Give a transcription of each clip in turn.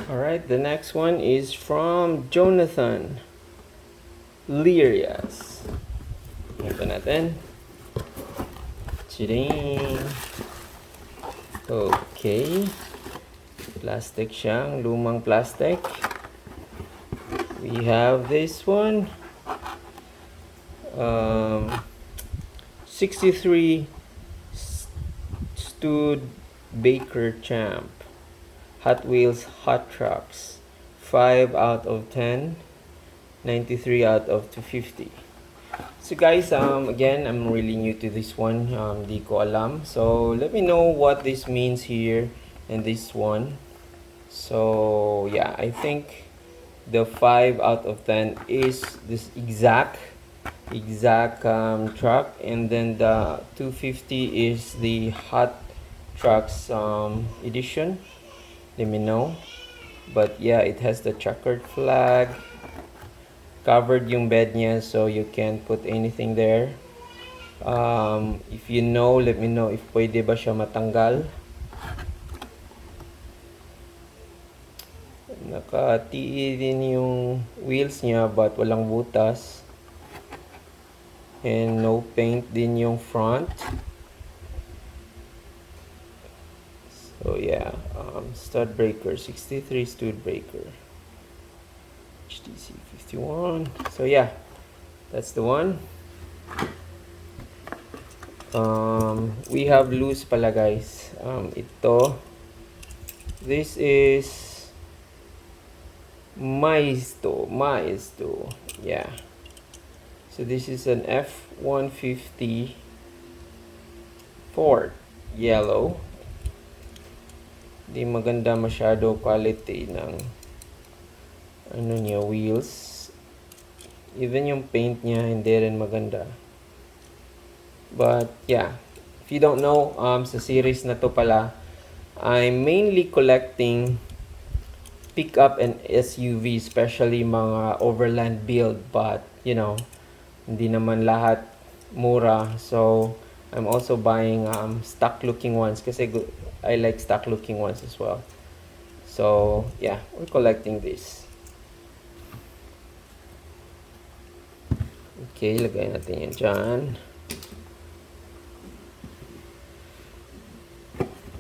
Alright, the next one is from Jonathan Lirias. Ito natin. Chiding. Okay. Plastic siyang, lumang plastic. We have this one. 63 Studebaker Champ. Hot Wheels Hot Trucks. 5 out of 10. 93 out of 250. So guys, again, I'm really new to this one. Di ko alam. So let me know what this means here and this one. So yeah, I think the 5 out of 10 is this exact truck, and then the 250 is the Hot Trucks edition. Let me know. But yeah, it has the checkered flag. Covered yung bed niya, so you can't put anything there. If you know, let me know if pwede ba siya matanggal. Naka-TE din yung wheels niya, but walang butas. And no paint din yung front. So yeah, Studebaker, 63 Studebaker. HTC 51. So yeah, that's the one. We have loose pala guys. This is Maisto. Yeah. So this is an F-150 Ford yellow. Di maganda masyado quality ng niya, wheels. Even yung paint niya hindi rin maganda. But yeah, if you don't know, sa series na to pala, I'm mainly collecting pickup and SUV, especially mga overland build, but you know, hindi naman lahat mura. So I'm also buying stock looking ones kasi I like stock looking ones as well. So yeah, we're collecting this. Okay, lagay natin yan dyan.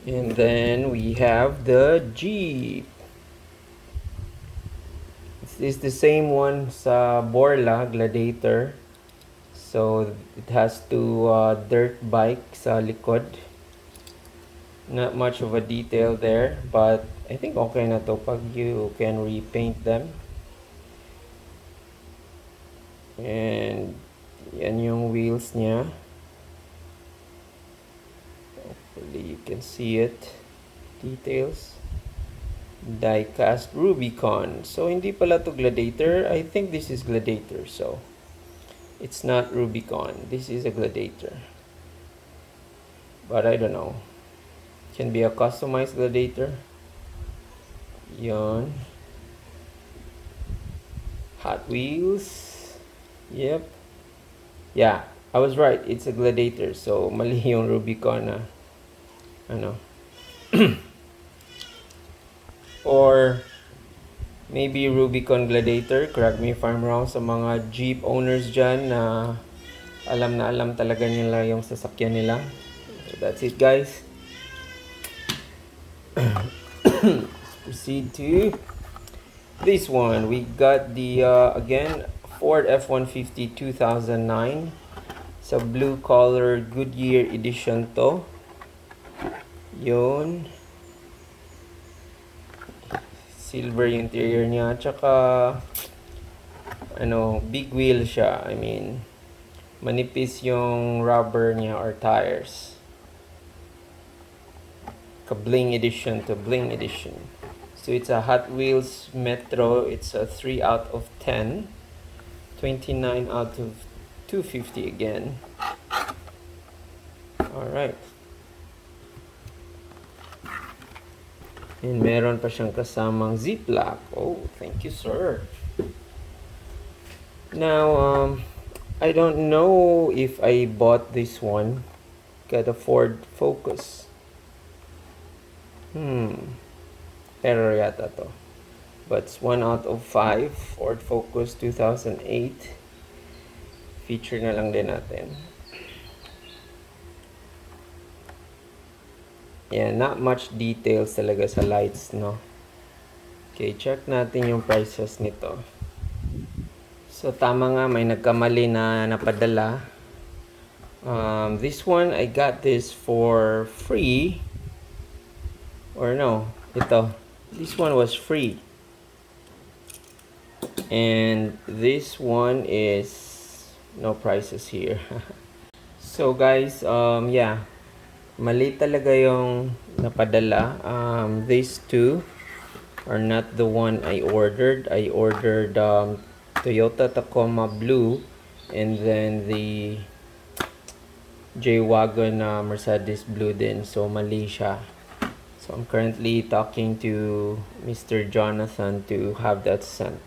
And then we have the Jeep. It's the same one sa Borla, Gladiator. So it has two dirt bike sa likod. Not much of a detail there, but I think okay na to pag you can repaint them. And yan yung wheels niya. Hopefully you can see it. Details. Diecast Rubicon. So hindi pala to Gladiator. I think this is Gladiator. So it's not Rubicon. This is a Gladiator. But I don't know. Can be a customized Gladiator. Yon. Hot Wheels. Yep. Yeah, I was right. It's a Gladiator. So mali yung Rubicon na or maybe Rubicon Gladiator. Correct me if I'm wrong sa mga Jeep owners dyan na alam talaga nila yung sasakyan nila. So that's it guys. Let's proceed to this one. We got the again Ford F-150 2009 sa blue color Goodyear edition to. Yun. Silver yung interior niya. Tsaka big wheel siya. I mean, manipis yung rubber niya or tires. Ka-bling edition to bling edition. So it's a Hot Wheels Metro. It's a 3 out of 10. 29 out of 250 again. Alright. And meron pa siyang kasamang ziplock. Oh, thank you, sir. Now, I don't know if I bought this one. Got a Ford Focus. Error yata to. but it's 1 out of 5. Ford Focus 2008. Feature na lang din natin. Yeah, not much details talaga sa lights, no? Okay, check natin yung prices nito. So, tama nga, may nagkamali na napadala. This one, I got this for free. Or no, ito. This one was free. And this one is no prices here. So, guys, yeah. Mali talaga yung napadala. These two are not the one I ordered. I ordered Toyota Tacoma Blue and then the J-Wagon Mercedes Blue din. So, mali siya. So, I'm currently talking to Mr. Jonathan to have that sent.